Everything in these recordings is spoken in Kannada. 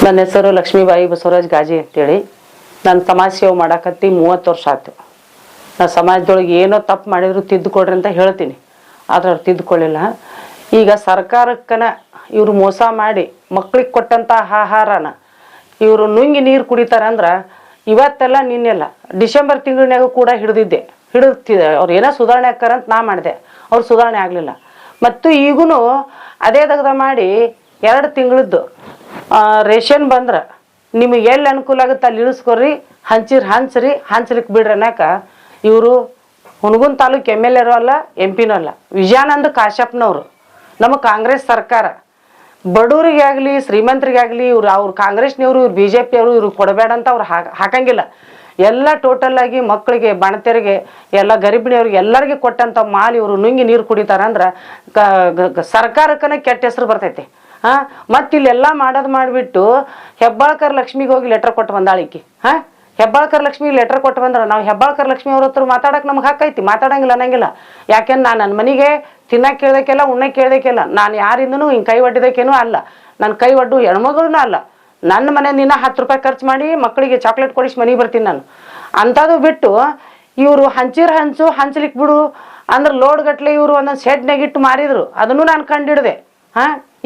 ನನ್ನ ಹೆಸರು ಲಕ್ಷ್ಮೀಬಾಯಿ ಬಸವರಾಜ್ ಗಾಜಿ ಅಂತೇಳಿ. ನಾನು ಸಮಾಜ ಸೇವೆ ಮಾಡಾಕತ್ತಿ 30 ವರ್ಷ ಆಯ್ತು. ನಾನು ಸಮಾಜದೊಳಗೆ ಏನೋ ತಪ್ಪು ಮಾಡಿದ್ರು ತಿದ್ದುಕೊಡ್ರಿ ಅಂತ ಹೇಳ್ತೀನಿ, ಆದ್ರೆ ಅವ್ರು ತಿದ್ದುಕೊಳ್ಳಿಲ್ಲ. ಈಗ ಸರ್ಕಾರಕ್ಕನ ಇವರು ಮೋಸ ಮಾಡಿ ಮಕ್ಳಿಗೆ ಕೊಟ್ಟಂಥ ಆಹಾರನ ಇವರು ನುಂಗಿ ನೀರು ಕುಡಿತಾರಂದ್ರೆ ಇವತ್ತೆಲ್ಲ ನಿನ್ನೆಲ್ಲ ಡಿಸೆಂಬರ್ ತಿಂಗಳಿನಾಗೂ ಕೂಡ ಹಿಡಿದಿದ್ದೆ ಅವ್ರು ಏನೋ ಸುಧಾರಣೆ ಆಕ್ಕಾರಂತ ನಾ ಮಾಡಿದೆ, ಅವ್ರು ಸುಧಾರಣೆ ಆಗಲಿಲ್ಲ. ಮತ್ತು ಈಗೂ ಅದೇ ದಗದ ಮಾಡಿ 2 ತಿಂಗಳದ್ದು ರೇಷನ್ ಬಂದ್ರೆ ನಿಮಗೆ ಎಲ್ಲಿ ಅನುಕೂಲ ಆಗುತ್ತೆ ಅಲ್ಲಿ ಇಳಿಸ್ಕೊಡ್ರಿ, ಹಂಚ್ಲಿಕ್ಕೆ ಬಿಡ್ರಿ ಅನ್ನಕ ಇವರು ಹುನಗುಂದ ತಾಲೂಕು MLA ಅಲ್ಲ, MP ಅಲ್ಲ, ವಿಜಯಾನಂದ ಕಾಶ್ಯಪ್ನವರು. ನಮ್ಮ ಕಾಂಗ್ರೆಸ್ ಸರ್ಕಾರ ಬಡವರಿಗೆ ಆಗಲಿ ಶ್ರೀಮಂತರಿಗಾಗಲಿ ಅವ್ರು ಕಾಂಗ್ರೆಸ್ನವರು, ಇವ್ರು BJP ಅವರು ಇವ್ರಿಗೆ ಕೊಡಬೇಡ ಅಂತ ಅವ್ರು ಹಾಕಂಗಿಲ್ಲ. ಎಲ್ಲ ಟೋಟಲ್ ಆಗಿ ಮಕ್ಕಳಿಗೆ, ಬಣತೆರಿಗೆ, ಎಲ್ಲ ಗರ್ಭಿಣಿಯವ್ರಿಗೆ ಎಲ್ಲರಿಗೆ ಕೊಟ್ಟಂಥ ಮಾಲ್ ಇವರು ನುಂಗಿ ನೀರು ಕುಡಿತಾರಂದ್ರೆ ಸರ್ಕಾರಕ್ಕನ ಕೆಟ್ಟ ಹೆಸರು ಬರ್ತೈತಿ. ಮತ್ತು ಇಲ್ಲೆಲ್ಲ ಮಾಡಿಬಿಟ್ಟು ಹೆಬ್ಬಾಳ್ಕರ್ ಲಕ್ಷ್ಮಿಗೆ ಹೋಗಿ ಲೆಟರ್ ಕೊಟ್ಟು ಬಂದಾಳಿಕಿ. ಹೆಬ್ಬಾಳ್ಕರ್ ಲಕ್ಷ್ಮಿಗೆ ಲೆಟರ್ ಕೊಟ್ಟು ಬಂದ್ರೆ ನಾವು ಹೆಬ್ಬಾಳ್ಕರ್ ಲಕ್ಷ್ಮಿ ಅವ್ರ ಹತ್ರ ಮಾತಾಡಕ್ಕೆ ನಮ್ಗೆ ಹಾಕೈತಿ, ಮಾತಾಡಂಗಿಲ್ಲ ಅನ್ನಂಗಿಲ್ಲ. ಯಾಕೆಂದ್ರೆ ನಾನು ನನ್ನ ಮನೆಗೆ ತಿನ್ನಕ್ಕೆ ಕೇಳ್ದಕ್ಕೆಲ್ಲ, ಉಣ್ಣಕ್ಕೆ ಕೇಳ್ದಕ್ಕೆಲ್ಲ, ನಾನು ಯಾರಿಂದನೂ ಹಿಂಗೆ ಕೈ ಒಡ್ಡಿದಕ್ಕೇನೂ ಅಲ್ಲ, ನನ್ನ ಕೈ ಒಡ್ಡು ಹೆಣ್ಮಗಳೂ ಅಲ್ಲ. ನನ್ನ ಮನೆ ನಿನ್ನ 10 ರೂಪಾಯಿ ಖರ್ಚು ಮಾಡಿ ಮಕ್ಕಳಿಗೆ ಚಾಕ್ಲೇಟ್ ಕೊಡಿಸಿ ಮನೆಗೆ ಬರ್ತೀನಿ ನಾನು. ಅಂಥದ್ದು ಬಿಟ್ಟು ಇವರು ಹಂಚ್ಲಿಕ್ಕೆ ಬಿಡು ಅಂದ್ರೆ ಲೋಡ್ ಗಟ್ಲೆ ಇವರು ಒಂದೊಂದು ಶೆಡ್ನಾಗ ಇಟ್ಟು ಮಾರಿದ್ರು, ಅದನ್ನು ನಾನು ಕಂಡಿಡ್ದೆ.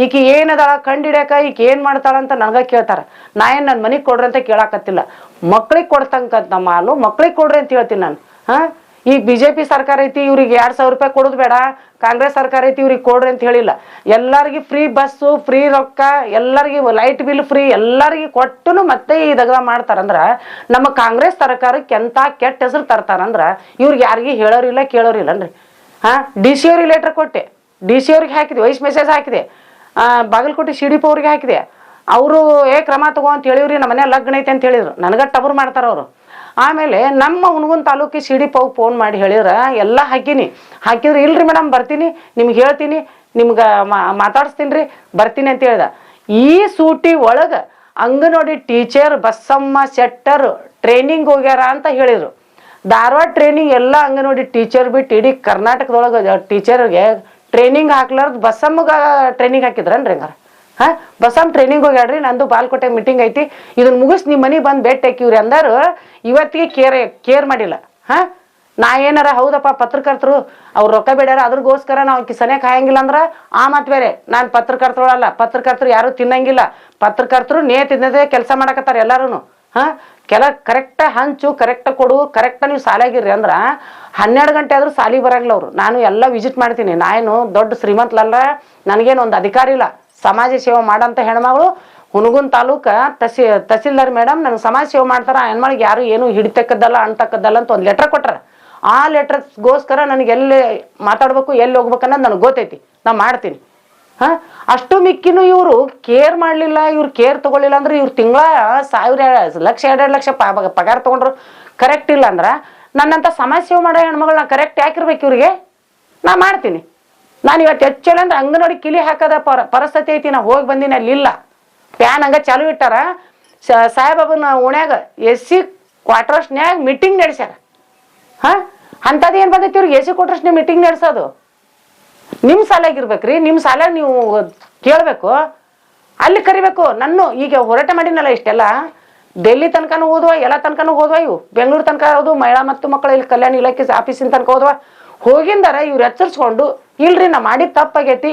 ಈಕಿ ಏನದಾಳ ಕಂಡಿಡ್ಯಾಕ ಈಕಿ ಏನು ಮಾಡ್ತಾಳಂತ ನನಗೆ ಕೇಳ್ತಾರೆ. ನಾ ಏನು ನನ್ನ ಮನೆಗೆ ಕೊಡ್ರಿ ಅಂತ ಕೇಳಾಕತ್ತಿಲ್ಲ, ಮಕ್ಳಿಗೆ ಕೊಡ್ತಂಕಂತ ಮಾಲು ಮಕ್ಳಿಗೆ ಕೊಡ್ರಿ ಅಂತ ಹೇಳ್ತೀನಿ ನಾನು. ಈಗ BJP ಸರ್ಕಾರ ಐತಿ, ಇವ್ರಿಗೆ 2000 ರೂಪಾಯಿ ಕೊಡೋದು ಬೇಡ, ಕಾಂಗ್ರೆಸ್ ಸರ್ಕಾರ ಐತಿ ಇವ್ರಿಗೆ ಕೊಡ್ರಿ ಅಂತ ಹೇಳಿಲ್ಲ. ಎಲ್ಲರಿಗೂ ಫ್ರೀ ಬಸ್ಸು, ಫ್ರೀ ರೊಕ್ಕ, ಎಲ್ಲರಿಗೂ ಲೈಟ್ ಬಿಲ್ ಫ್ರೀ, ಎಲ್ಲರಿಗೂ ಕೊಟ್ಟು ಮತ್ತೆ ಈ ದಗದ ಮಾಡ್ತಾರಂದ್ರೆ ನಮ್ಮ ಕಾಂಗ್ರೆಸ್ ಸರ್ಕಾರಕ್ಕೆ ಎಂಥ ಕೆಟ್ಟ ಹೆಸರು ತರ್ತಾರಂದ್ರೆ ಇವ್ರಿಗೆ ಯಾರಿಗೂ ಹೇಳೋರಿಲ್ಲ ಕೇಳೋರಿಲ್ಲನ್ರಿ. DC ಅವ್ರಿಗೆ ಲೆಟರ್ ಕೊಟ್ಟೆ, DC ಅವ್ರಿಗೆ ಹಾಕಿದೆ, ವಾಯ್ಸ್ ಮೆಸೇಜ್ ಹಾಕಿದೆ, ಬಾಗಲಕೋಟೆ CDP ಅವ್ರಿಗೆ ಹಾಕಿದೆ. ಅವರು ಕ್ರಮ ತಗೋ ಅಂತ ಹೇಳಿವ್ರಿ, ನಮ್ಮ ಮನೆ ಲಗ್ನ ಐತೆ ಅಂತ ಹೇಳಿದ್ರು, ನನಗೆ ಟಬರ್ ಮಾಡ್ತಾರ ಅವರು. ಆಮೇಲೆ ನಮ್ಮ ಹುನಗುಂದ ತಾಲೂಕಿ CDP ಫೋನ್ ಮಾಡಿ ಹೇಳಿದ್ರೆ ಎಲ್ಲ ಹಾಕಿದ್ರೆ ಇಲ್ರಿ ಮೇಡಮ್ ಬರ್ತೀನಿ, ನಿಮ್ಗೆ ಹೇಳ್ತೀನಿ, ನಿಮ್ಗೆ ಮಾತಾಡಿಸ್ತೀನಿ ರೀ, ಬರ್ತೀನಿ ಅಂತ ಹೇಳ್ದ. ಈ ಸೂಟಿ ಒಳಗೆ ಅಂಗನವಾಡಿ ಟೀಚರ್ ಬಸಮ್ಮ ಶೆಟ್ಟರ್ ಟ್ರೈನಿಂಗ್ ಹೋಗ್ಯಾರ ಅಂತ ಹೇಳಿದರು. ಧಾರವಾಡ ಟ್ರೈನಿಂಗ್ ಎಲ್ಲ ಅಂಗನವಾಡಿ ಟೀಚರ್ ಬಿಟ್ಟು ಇಡೀ ಕರ್ನಾಟಕದೊಳಗೆ ಟೀಚರ್ಗೆ ಟ್ರೈನಿಂಗ್ ಹಾಕ್ಲಾರ್ದು ಬಸಮ್ಮಗೆ ಟ್ರೈನಿಂಗ್ ಹಾಕಿದ್ರನ್ರಿ ಹಂಗಾರ. ಬಸಮ್ಮ ಟ್ರೈನಿಂಗ್ ಹೋಗ್ಯಾಡ್ರಿ, ನಂದು ಬಾಲ್ಕೋಟೆ ಮೀಟಿಂಗ್ ಐತಿ, ಇದನ್ನ ಮುಗಿಸ್ ನಿಮ್ಮ ಮನೆಗೆ ಬಂದು ಭೇಟಿ ಹಾಕಿವ್ರಿ ಅಂದರು. ಇವತ್ತಿಗೆ ಕೇರ್ ಮಾಡಿಲ್ಲ. ನಾ ಏನಾರ ಹೌದಪ್ಪ ಪತ್ರಕರ್ತರು ಅವ್ರು ರೊಕ್ಕ ಬೇಡ್ಯಾರ ಅದ್ರಗೋಸ್ಕರ ನಾವು ಕಿಸನೆ ಕಾಯಂಗಿಲ್ಲ ಅಂದ್ರೆ ಆ ಮಾತು ಬೇರೆ. ನಾನು ಪತ್ರಕರ್ತರಲ್ಲ, ಪತ್ರಕರ್ತರು ಯಾರು ತಿನ್ನಂಗಿಲ್ಲ, ಪತ್ರಕರ್ತರು ತಿನ್ನದೇ ಕೆಲಸ ಮಾಡಕತ್ತಾರ ಎಲ್ಲರೂ. ಕರೆಕ್ಟ ಹಂಚು, ಕರೆಕ್ಟ್ ಕೊಡು, ಕರೆಕ್ಟ ನೀವು ಸಾಲಾಗಿರ್ರಿ ಅಂದ್ರೆ 12 ಗಂಟೆ ಆದ್ರೂ ಸಾಲಿಗೆ ಬರಂಗಿಲ್ಲ ಅವರು. ನಾನು ಎಲ್ಲ ವಿಸಿಟ್ ಮಾಡ್ತೀನಿ, ನಾನು ದೊಡ್ಡ ಶ್ರೀಮಂತಲಲ್ಲ, ನನಗೇನು ಒಂದು ಅಧಿಕಾರ ಇಲ್ಲ. ಸಮಾಜ ಸೇವೆ ಮಾಡಂತ ಹೆಣ್ಮಗಳು ಹುನಗುಂದ ತಾಲೂಕ ತಹಸೀಲ್ದಾರ್ ಮೇಡಮ್ ನನಗೆ ಸಮಾಜ ಸೇವೆ ಮಾಡ್ತಾರ, ಆ ಹೆಣ್ಮಳಿಗೆ ಯಾರು ಏನು ಹಿಡಿತಕ್ಕದ್ದಲ್ಲ ಅಣ್ತಕ್ಕದ್ದಲ್ಲ ಅಂತ ಒಂದು ಲೆಟರ್ ಕೊಟ್ಟಾರ. ಆ ಲೆಟರ್ಗೋಸ್ಕರ ನನಗೆ ಎಲ್ಲಿ ಮಾತಾಡ್ಬೇಕು ಎಲ್ಲಿ ಹೋಗ್ಬೇಕನ್ನೋದು ನನಗೆ ಗೊತ್ತೈತಿ, ನಾ ಮಾಡ್ತೀನಿ. ಅಷ್ಟು ಮಿಕ್ಕಿನೂ ಇವರು ಕೇರ್ ಮಾಡಲಿಲ್ಲ, ಇವ್ರು ಕೇರ್ ತಗೊಳ್ಳಿಲ್ಲ ಅಂದ್ರೆ ಇವ್ರು ತಿಂಗಳ 1000 ಲಕ್ಷ 2 ಲಕ್ಷ ಪಗಾರ ತೊಗೊಂಡ್ರು ಕರೆಕ್ಟ್ ಇಲ್ಲ ಅಂದ್ರೆ ನನ್ನಂಥ ಸಮಾಜ ಸೇವೆ ಮಾಡೋ ಹೆಣ್ಮಗಳು ನಾ ಕರೆಕ್ಟ್ ಯಾಕಿರ್ಬೇಕು ಇವ್ರಿಗೆ? ನಾ ಮಾಡ್ತೀನಿ. ನಾನು ಇವತ್ತು ಹೆಚ್ಚಲ್ಲ ಅಂದ್ರೆ ಅಂಗನವಾಡಿ ಕಿಲಿ ಹಾಕದ ಪರಿಸ್ಥಿತಿ ಐತಿ. ನಾ ಹೋಗಿ ಬಂದಿನಿ, ಅಲ್ಲಿ ಇಲ್ಲ, ಪ್ಯಾನ್ ಹಂಗ ಚಾಲು ಇಟ್ಟಾರ. ಸಾಹೇಬನ ಓಣ್ಯಾಗ SC ಕ್ವಾರ್ಟರ್ಸ್ನ್ಯಾಗ ಮೀಟಿಂಗ್ ನಡೆಸ್ಯಾರ. ಅಂಥದ್ದು ಏನು ಬಂದೈತಿ ಇವ್ರಿಗೆ SC ಕ್ವಾರ್ಟರ್ಸ್ನ್ಯಾಗ ಮೀಟಿಂಗ್ ನಡೆಸೋದು? ನಿಮ್ಮ ಸಾಲಾಗಿರ್ಬೇಕ್ರಿ, ನಿಮ್ಮ ಸಾಲ ನೀವು ಕೇಳಬೇಕು, ಅಲ್ಲಿ ಕರಿಬೇಕು. ನನ್ನ ಈಗ ಹೋರಾಟ ಮಾಡಿನಲ್ಲ ಇಷ್ಟೆಲ್ಲ, ಡೆಲ್ಲಿ ತನಕನೂ ಹೋದ್ವ, ಎಲ್ಲ ತನಕನೂ ಹೋದ್ವ, ಇವು ಬೆಂಗಳೂರು ತನಕ ಹೋದ್ವು, ಮಹಿಳಾ ಮತ್ತು ಮಕ್ಕಳ ಇಲ್ಲಿ ಕಲ್ಯಾಣ ಇಲಾಖೆ ಆಫೀಸಿನ ತನಕ ಹೋದ್ವ. ಹೋಗಿಂದಾರ ಇವ್ರು ಎಚ್ಚರಿಸ್ಕೊಂಡು ಇಲ್ರಿ ನಾ ಮಾಡಿದ ತಪ್ಪಾಗೈತಿ,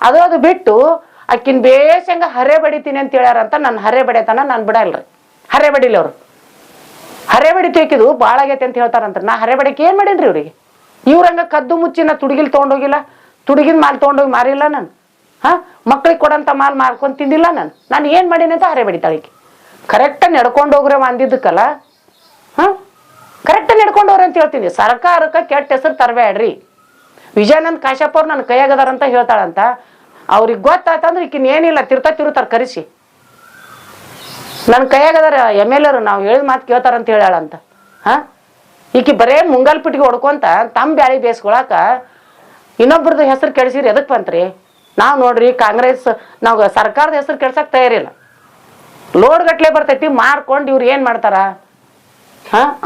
ಅದು ಬಿಟ್ಟು ಅಕ್ಕಿನ ಬೇಸಂಗ ಹರೆ ಬಡಿತೀನಿ ಅಂತ ಹೇಳ್ಯಾರಂತ. ನನ್ನ ಹರೆ ಬಡಿತಾನ ನಾನು ಬಿಡಲ್ರಿ, ಹರೆ ಬಡಿಲಿ ಅವರು. ಹರೆ ಬಡಿತು ಹಾಕಿದು ಭಾಳ ಆಗೈತಿ ಅಂತ ಹೇಳ್ತಾರಂತ. ನಾ ಹರೆ ಬಡಿಕೆ ಏನು ಮಾಡೀನಿ ಇವ್ರಿಗೆ? ಇವ್ರಂಗ ಕದ್ದು ಮುಚ್ಚಿ ನಾ ತುಡುಗಿಲ್ ತೊಗೊಂಡೋಗಿಲ್ಲ, ತುಡುಗಿನ ಮಾಲ್ ತೊಗೊಂಡೋಗಿ ಮಾರಿಲ್ಲ ನಾನು. ಮಕ್ಳಿಗೆ ಕೊಡಂತ ಮಾಲ್ ಮಾರ್ಕೊಂಡು ತಿಂದಿಲ್ಲ ನಾನು ಏನು ಮಾಡೀನಿ ಅಂತ ಹರೆ ಬಡಿತಾಳಿಕೆ. ಕರೆಕ್ಟಾಗಿ ನಡ್ಕೊಂಡು ಹೋಗ್ರೆ ಅಂದಿದ್ದಕ್ಕಲ್ಲ, ಕರೆಕ್ಟಾಗಿ ನಡ್ಕೊಂಡವ್ರೆ ಅಂತ ಹೇಳ್ತೀನಿ. ಸರ್ಕಾರಕ್ಕೆ ಕೆಟ್ಟ ಹೆಸರು ತರಬೇಡ್ರಿ. ವಿಜಯಾನಂದ ಕಾಶ್ಯಪ್ ಅವ್ರು ನನ್ನ ಕೈಯಾಗದಾರಂತ ಹೇಳ್ತಾಳಂತ. ಅವ್ರಿಗೆ ಗೊತ್ತಾಯ್ತಂದ್ರೆ ಈಕಿನ ಏನಿಲ್ಲ ತಿರ್ತಾರೆ ಕರೆಸಿ, ನನ್ನ ಕೈಯಾಗದಾರ MLA ನಾವು ಹೇಳಿದ ಮಾತು ಕೇಳ್ತಾರಂತ ಹೇಳಾಳಂತ. ಈಕಿ ಬರೇ ಮುಂಗಲ್ಪಿಟ್ಟಿಗೆ ಹೊಡ್ಕೊಂತ ತಮ್ಮ ಬ್ಯಾಳಿ ಬೇಯಿಸ್ಕೊಳಕ ಇನ್ನೊಬ್ರದ್ದು ಹೆಸರು ಕೆಡಿಸಿರಿ ಎದಕ್ಕೆ ಬಂತ್ರಿ? ನಾವು ನೋಡ್ರಿ ಕಾಂಗ್ರೆಸ್ ನಾವು ಸರ್ಕಾರದ ಹೆಸರು ಕೆಡ್ಸಕ್ಕೆ ತಯಾರಿಲ್ಲ. ಲೋಡ್ ಗಟ್ಲೆ ಬರ್ತೈತಿ ಮಾರ್ಕೊಂಡು ಇವ್ರು ಏನು ಮಾಡ್ತಾರ?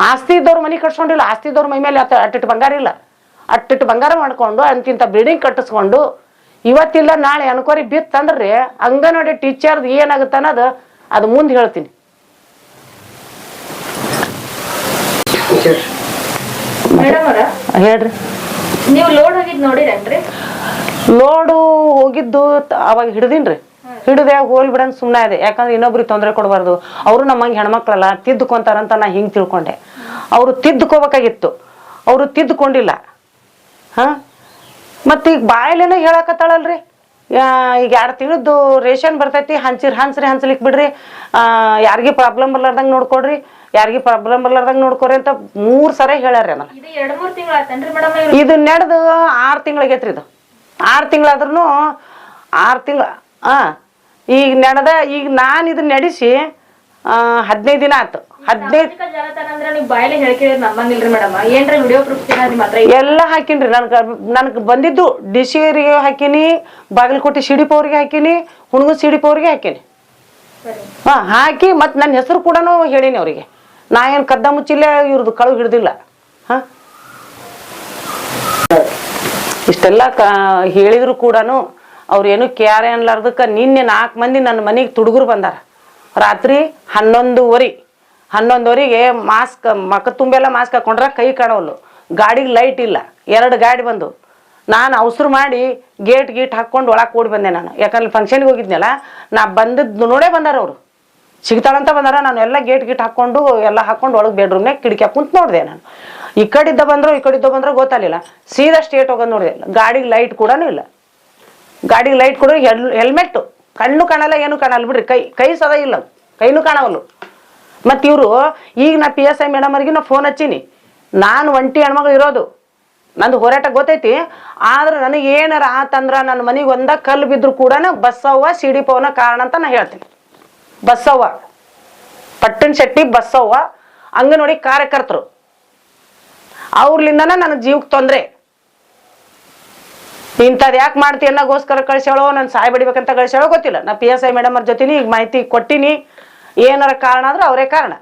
ಆಸ್ತಿ ಇದ್ದವ್ರು ಮನೆ ಕಟ್ಸ್ಕೊಂಡಿಲ್ಲ, ಆಸ್ತಿ ಇದ್ದವ್ರ ಮೈ ಮೇಲೆ ಅಟ್ಟಿಟ್ಟು ಬಂಗಾರ ಇಲ್ಲ, ಅಟ್ಟಿಟ್ಟು ಬಂಗಾರ ಮಾಡ್ಕೊಂಡು ಅಂತಿಂತ ಬಿಲ್ಡಿಂಗ್ ಕಟ್ಟಿಸ್ಕೊಂಡು ಇವತ್ತಿಲ್ಲ ನಾಳೆ ಅನ್ಕೋರಿ ಬಿತ್ತಂದ್ರಿ ಅಂಗನವಾಡಿ ಟೀಚರ್ದು ಏನಾಗುತ್ತೆ ಅನ್ನೋದು ಅದು ಮುಂದೆ ಹೇಳ್ತೀನಿ. ಹೇಳ್ರಿ. ನೀವು ಲೋಡ್ ಹೋಗಿದ್ ನೋಡಿರೇನ್ರಿ? ಲೋಡು ಹೋಗಿದ್ದು ಅವಾಗ ಹಿಡ್ದಿನ್ರಿ. ಹಿಡಿದೆ ಹೋಲ್ ಬಿಡನ್ ಸುಮ್ಮನೆ ಇದೆ. ಯಾಕಂದ್ರೆ ಇನ್ನೊಬ್ರಿಗೆ ತೊಂದರೆ ಕೊಡಬಾರ್ದು. ಅವರು ನಮ್ಮಂಗೆ ಹೆಣ್ಮಕ್ಳಲ್ಲ ತಿದ್ದುಕೊಂತಾರಂತ ನಾ ಹಿಂಗೆ ತಿಳ್ಕೊಂಡೆ. ಅವರು ತಿದ್ದುಕೋಬೇಕಾಗಿತ್ತು, ಅವರು ತಿದ್ದುಕೊಂಡಿಲ್ಲ. ಹಾ ಮತ್ತೆ ಈಗ ಬಾಯಲ್ಲೇನೋ ಹೇಳಕತ್ತಾಳಲ್ರಿ, ಈಗ 2 ತಿಂಗಳದ್ದು ರೇಷನ್ ಬರ್ತೈತಿ, ಹಂಚ್ಲಿಕ್ಕೆ ಬಿಡ್ರಿ, ಯಾರಿಗೂ ಪ್ರಾಬ್ಲಮ್ ಬರ್ಲಾರ್ದಂಗೆ ನೋಡ್ಕೊಡ್ರಿ, ಯಾರಿಗೂ ಪ್ರಾಬ್ಲಮ್ ಬರ್ಲಾರ್ದಂಗೆ ನೋಡ್ಕೊರಿ ಅಂತ 3 ಸರಿ ಹೇಳ್ಯಾರ. ಇದು ನಡೆದು 6 ತಿಂಗಳಾಗೈತ್ರಿ. ಇದು 6 ತಿಂಗಳಾದ್ರೂ 6 ತಿಂಗಳ ಈಗ ನಡೆದ. ಈಗ ನಾನು ಇದನ್ನ ನಡೆಸಿ 15 ದಿನ ಆಯ್ತು. 15 ಎಲ್ಲ ಹಾಕಿನ್ರಿ. ನನ್ಗೆ ಬಂದಿದ್ದು ಡಿಸಿಯವರಿಗೆ ಹಾಕಿನಿ, ಬಾಗಲಕೋಟೆ ಸಿಡಿಪ ಅವ್ರಿಗೆ ಹಾಕಿನಿ, ಹುಣಗು ಸಿಡಿಪ ಅವ್ರಿಗೆ ಹಾಕಿನಿ. ಹಾಕಿ ಮತ್ತೆ ನನ್ನ ಹೆಸರು ಕೂಡ ಹೇಳಿನಿ ಅವ್ರಿಗೆ. ನಾ ಏನು ಕದ್ದ ಮುಚ್ಚಿಲ್ಲ ಇವ್ರದ್ದು ಕಳು ಹಿಡ್ದಿಲ್ಲ. ಇಷ್ಟೆಲ್ಲ ಹೇಳಿದ್ರು ಕೂಡ ಅವ್ರೇನು ಕ್ಯಾರೆ ಅನ್ಲಾರ್ದಕ್ಕೆ ನಿನ್ನೆ 4 ಮಂದಿ ನನ್ನ ಮನೆಗೆ ತುಡುಗರು ಬಂದಾರ. ರಾತ್ರಿ 11:30ಗೆ ಮಾಸ್ಕ್ ಮಕ್ಕ ತುಂಬೆಲ್ಲ ಮಾಸ್ಕ್ ಹಾಕೊಂಡ್ರೆ ಕೈ ಕಾಣವಲ್ಲು, ಗಾಡಿಗೆ ಲೈಟ್ ಇಲ್ಲ, 2 ಗಾಡಿ ಬಂದು. ನಾನು ಅವಸರು ಮಾಡಿ ಗೇಟ್ ಹಾಕ್ಕೊಂಡು ಒಳಗೆ ಓಡಿ ಬಂದೆ ನಾನು. ಯಾಕಂದ್ರೆ ಫಂಕ್ಷನ್ಗೆ ಹೋಗಿದ್ನಲ್ಲ, ನಾ ಬಂದದ್ದು ನೋಡೇ ಬಂದಾರ ಅವರು. ಸಿಗ್ತಾಳಂತ ಬಂದಾರ. ನಾನು ಎಲ್ಲ ಗೇಟ್ ಹಾಕ್ಕೊಂಡು ಎಲ್ಲ ಹಾಕ್ಕೊಂಡು ಒಳಗೆ ಬೆಡ್ರೂಮ್ನಾಗ ಕಿಟಕಿ ಕುಂತು ನೋಡಿದೆ. ನಾನು ಈ ಕಡಿದ್ದ ಬಂದ್ರು ಗೊತ್ತಾಗಲಿಲ್ಲ. ಸೀದಾ ಸ್ಟೇಟ್ ಹೋಗೋದು ನೋಡಿದೆ. ಗಾಡಿಗೆ ಲೈಟ್ ಕೂಡ ಇಲ್ಲ. ಗಾಡಿಗೆ ಲೈಟ್ ಕೂಡ ಹೆಲ್ಮೆಟ್ಟು, ಕಣ್ಣು ಕಾಣಲ್ಲ, ಏನು ಕಾಣಲ್ಲ ಬಿಡ್ರಿ. ಕೈ ಸದಾ ಇಲ್ಲ, ಕೈನೂ ಕಾಣವಲ್ಲು. ಮತ್ತು ಇವರು ಈಗ ನಾ PSI ಮೇಡಮ್ ಅವ್ರಿಗೆ ನಾ ಫೋನ್ ಹಚ್ಚೀನಿ. ನಾನು ಒಂಟಿ ಹೆಣ್ಮಗಳು ಇರೋದು, ನಂದು ಹೋರಾಟ ಗೊತ್ತೈತಿ. ಆದ್ರೆ ನನಗೆ ಏನಾರ ಆತಂದ್ರೆ ನನ್ನ ಮನೆಗೆ ಒಂದ ಕಲ್ಲು ಬಿದ್ರು ಕೂಡ ಬಸ್ಸವ್ವ ಸಿಡಿಪವನ ಕಾರಣ ಅಂತ ನಾ ಹೇಳ್ತೀನಿ. ಬಸ್ಸವ್ವ, ಪಟ್ಟಣ ಶೆಟ್ಟಿ ಬಸ್ಸವ್ವ ಅಂಗನವಾಡಿ ಕಾರ್ಯಕರ್ತರು, ಅವ್ರಲಿಂದನ ನನ್ನ ಜೀವಕ್ಕೆ ತೊಂದರೆ. ಇಂಥದ್ದು ಯಾಕೆ ಮಾಡ್ತಿ ಅನ್ನೋಗೋಸ್ಕರ ಕಳ್ಸ್ಯಾಳೋ, ನಾನು ಸಾಯ್ ಬಡಿಬೇಕಂತ ಕಳ್ಸ್ಯಾಳೋ ಗೊತ್ತಿಲ್ಲ. ನಾ PSI ಮೇಡಮ್ ಅವ್ರ ಜೊತೆನಿ ಈಗ ಮಾಹಿತಿ ಕೊಟ್ಟಿನಿ. ಏನಾರ ಕಾರಣ ಆದ್ರೆ ಅವರೇ ಕಾರಣ.